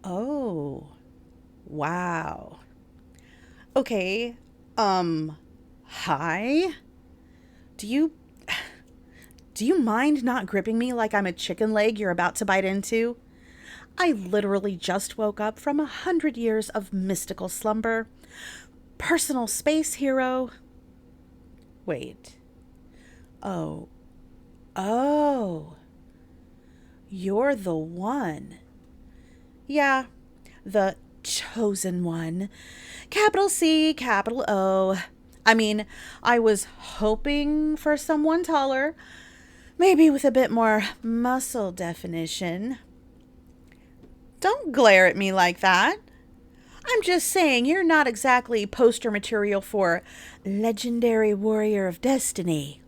Oh, wow. Okay. Hi? Do you do you mind not gripping me like I'm a chicken leg you're about to bite into? I literally just woke up from 100 years of mystical slumber. Personal space hero. Wait. Oh. Oh. You're the one. Yeah, the chosen one. Capital C, capital O. I mean, I was hoping for someone taller, maybe with a bit more muscle definition. Don't glare at me like that. I'm just saying you're not exactly poster material for legendary warrior of destiny.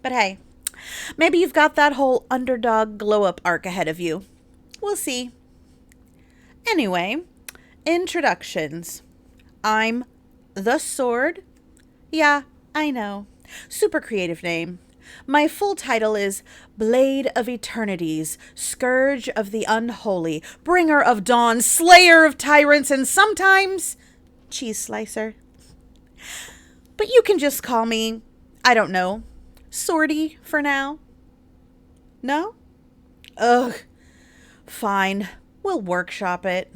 But hey, maybe you've got that whole underdog glow up arc ahead of you. We'll see. Anyway, introductions. I'm the Sword. Yeah, I know. Super creative name. My full title is Blade of Eternities, Scourge of the Unholy, Bringer of Dawn, Slayer of Tyrants, and sometimes Cheese Slicer. But you can just call me, I don't know, Swordy for now. No? Ugh. Fine. We'll workshop it.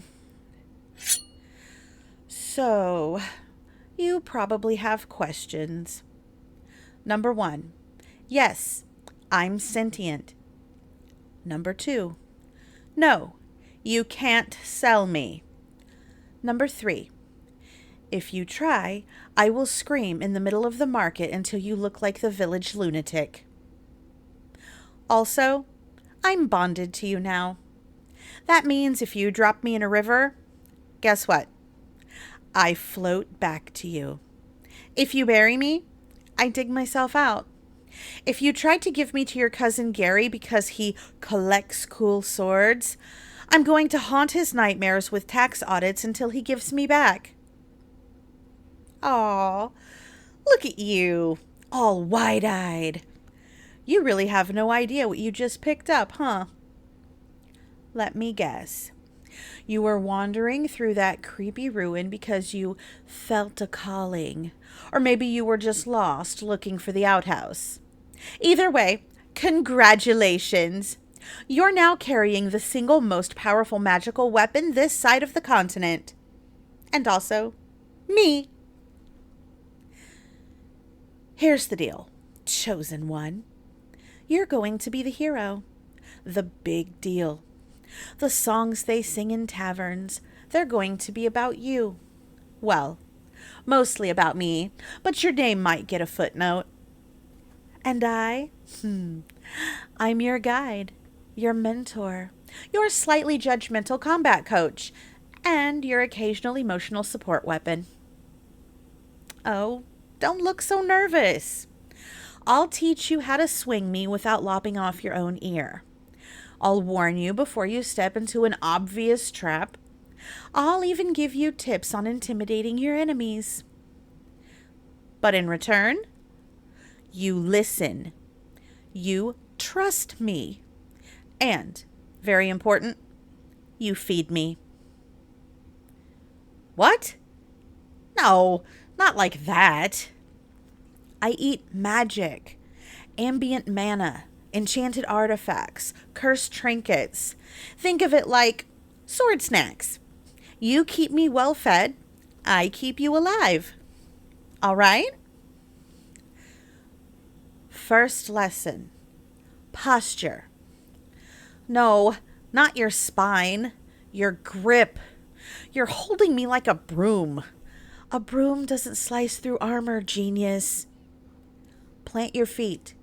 So, you probably have questions. Number 1. Yes, I'm sentient. Number 2. No, you can't sell me. Number 3. If you try, I will scream in the middle of the market until you look like the village lunatic. Also, I'm bonded to you now. That means if you drop me in a river, guess what? I float back to you. If you bury me, I dig myself out. If you tried to give me to your cousin Gary because he collects cool swords, I'm going to haunt his nightmares with tax audits until he gives me back. Aw, look at you, all wide-eyed. You really have no idea what you just picked up, huh? Let me guess. You were wandering through that creepy ruin because you felt a calling. Or maybe you were just lost looking for the outhouse. Either way, congratulations. You're now carrying the single most powerful magical weapon this side of the continent. And also, me. Here's the deal, chosen one. You're going to be the hero. The big deal. The songs they sing in taverns, they're going to be about you. Well, mostly about me, but your name might get a footnote. And I'm your guide, your mentor, your slightly judgmental combat coach, and your occasional emotional support weapon. Oh, don't look so nervous. I'll teach you how to swing me without lopping off your own ear. I'll warn you before you step into an obvious trap. I'll even give you tips on intimidating your enemies. But in return, you listen. You trust me. And, very important, you feed me. What? No, not like that. I eat magic, ambient mana, enchanted artifacts, cursed trinkets. Think of it like sword snacks. You keep me well fed, I keep you alive. All right? First lesson, posture. No, not your spine, your grip. You're holding me like a broom. A broom doesn't slice through armor, genius. Plant your feet.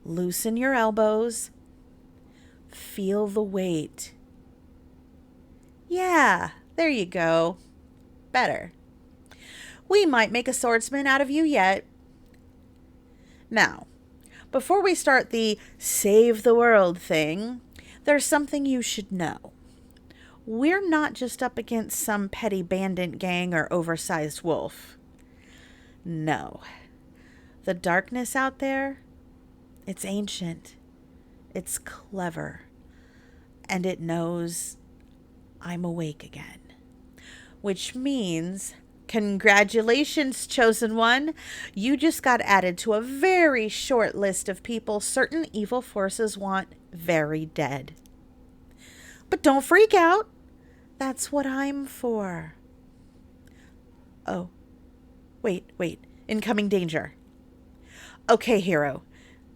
Loosen your elbows. Feel the weight. Yeah, there you go. Better. We might make a swordsman out of you yet. Now, before we start the save the world thing, there's something you should know. We're not just up against some petty bandit gang or oversized wolf. No. The darkness out there, it's ancient. It's clever. And it knows I'm awake again. Which means, congratulations, chosen one. You just got added to a very short list of people certain evil forces want very dead. But don't freak out. That's what I'm for. Oh, wait. Incoming danger. Okay, hero.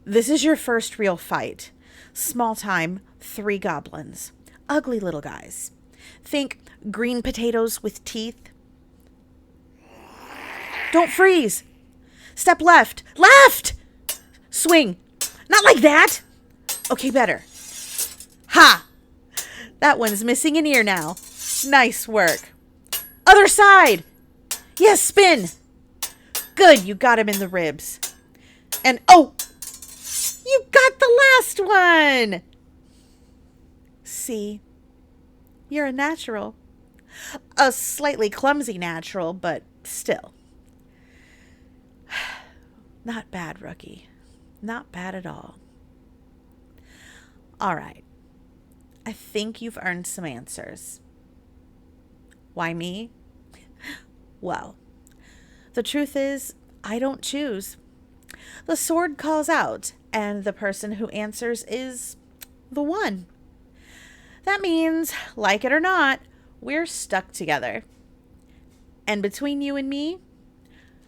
This is your first real fight. Small time, 3 goblins. Ugly little guys. Think green potatoes with teeth. Don't freeze. Step left. Left! Swing. Not like that. Okay, better. Ha! That one's missing an ear now. Nice work. Other side. Yes, spin. Good, you got him in the ribs. And, oh, you got the last one. See, you're a natural. A slightly clumsy natural, but still. Not bad, rookie. Not bad at all. All right. I think you've earned some answers. Why me? Well, the truth is, I don't choose. The sword calls out, and the person who answers is the one. That means, like it or not, we're stuck together. And between you and me,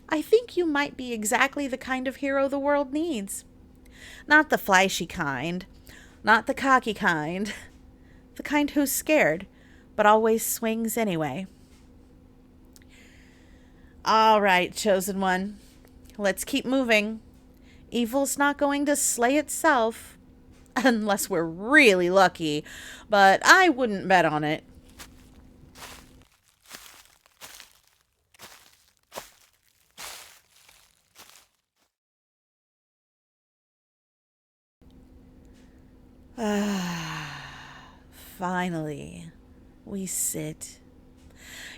I think you might be exactly the kind of hero the world needs. Not the flashy kind, not the cocky kind, the kind who's scared, but always swings anyway. All right, chosen one. Let's keep moving. Evil's not going to slay itself, unless we're really lucky, but I wouldn't bet on it. Finally, we sit.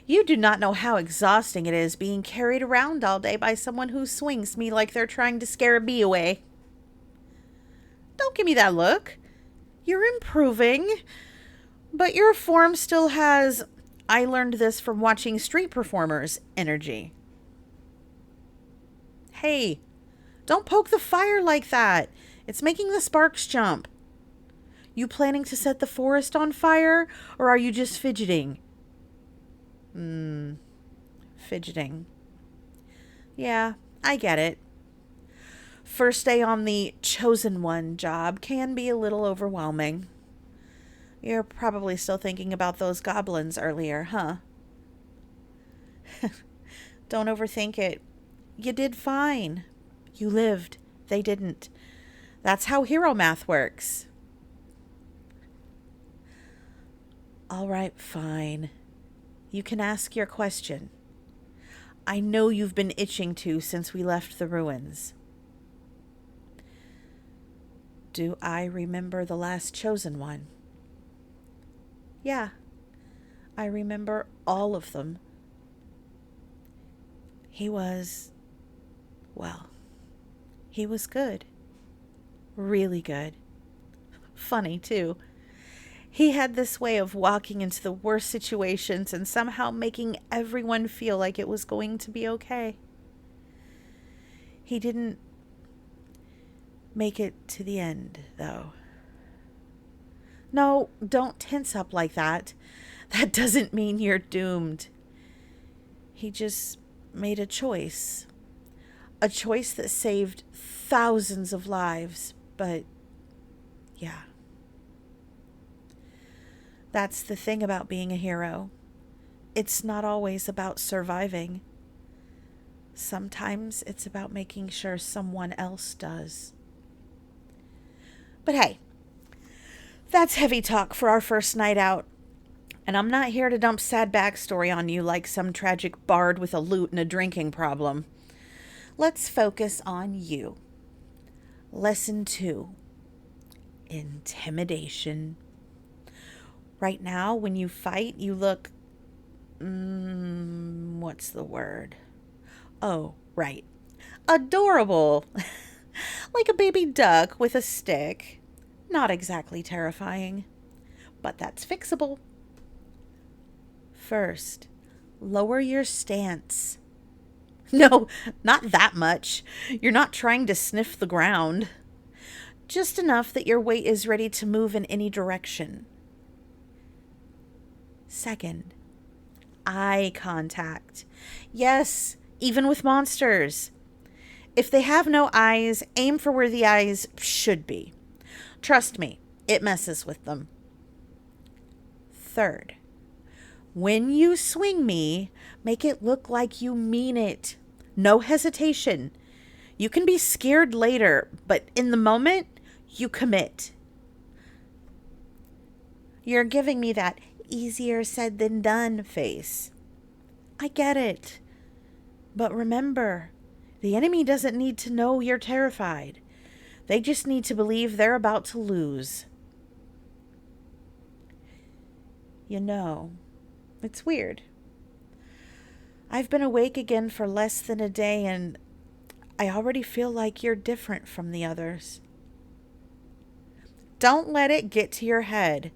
You do not know how exhausting it is being carried around all day by someone who swings me like they're trying to scare a bee away. Don't give me that look. You're improving, but your form still has, I learned this from watching street performers, energy. Hey, don't poke the fire like that. It's making the sparks jump. You planning to set the forest on fire, or are you just fidgeting? Fidgeting. Yeah, I get it. First day on the chosen one job can be a little overwhelming. You're probably still thinking about those goblins earlier, huh? Don't overthink it. You did fine. You lived. They didn't. That's how hero math works. All right, fine. You can ask your question. I know you've been itching to since we left the ruins. Do I remember the last chosen one? Yeah, I remember all of them. He was good. Really good. Funny, too. He had this way of walking into the worst situations and somehow making everyone feel like it was going to be okay. He didn't make it to the end, though. No, don't tense up like that. That doesn't mean you're doomed. He just made a choice. A choice that saved thousands of lives, but yeah. That's the thing about being a hero. It's not always about surviving. Sometimes it's about making sure someone else does. But hey, that's heavy talk for our first night out. And I'm not here to dump sad backstory on you like some tragic bard with a lute and a drinking problem. Let's focus on you. Lesson 2. Intimidation. Right now, when you fight, you look... what's the word? Oh, right. Adorable. Like a baby duck with a stick. Not exactly terrifying. But that's fixable. First, lower your stance. No, not that much. You're not trying to sniff the ground. Just enough that your weight is ready to move in any direction. Second, eye contact. Yes, even with monsters. If they have no eyes, aim for where the eyes should be. Trust me, it messes with them. Third, when you swing me, make it look like you mean it. No hesitation. You can be scared later, but in the moment, you commit. You're giving me that easier said than done face. I get it. But remember, the enemy doesn't need to know you're terrified. They just need to believe they're about to lose. You know, it's weird. I've been awake again for less than a day, and I already feel like you're different from the others. Don't let it get to your head.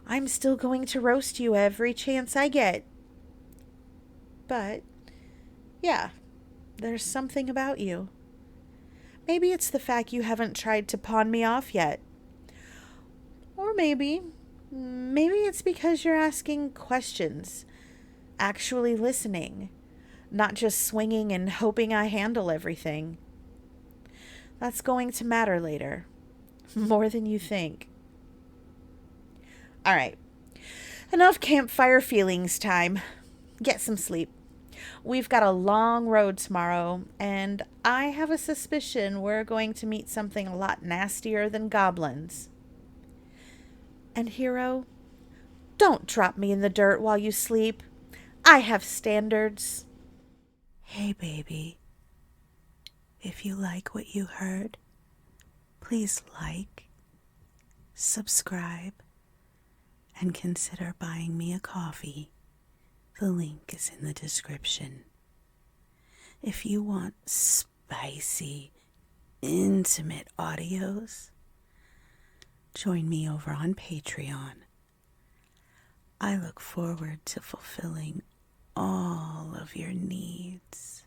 I'm still going to roast you every chance I get. But, yeah, there's something about you. Maybe it's the fact you haven't tried to pawn me off yet. Or maybe it's because you're asking questions, actually listening, not just swinging and hoping I handle everything. That's going to matter later, more than you think. All right, enough campfire feelings time. Get some sleep. We've got a long road tomorrow, and I have a suspicion we're going to meet something a lot nastier than goblins. And hero, don't drop me in the dirt while you sleep. I have standards. Hey, baby. If you like what you heard, please like, subscribe, and consider buying me a coffee. The link is in the description. If you want spicy, intimate audios, join me over on Patreon. I look forward to fulfilling all of your needs.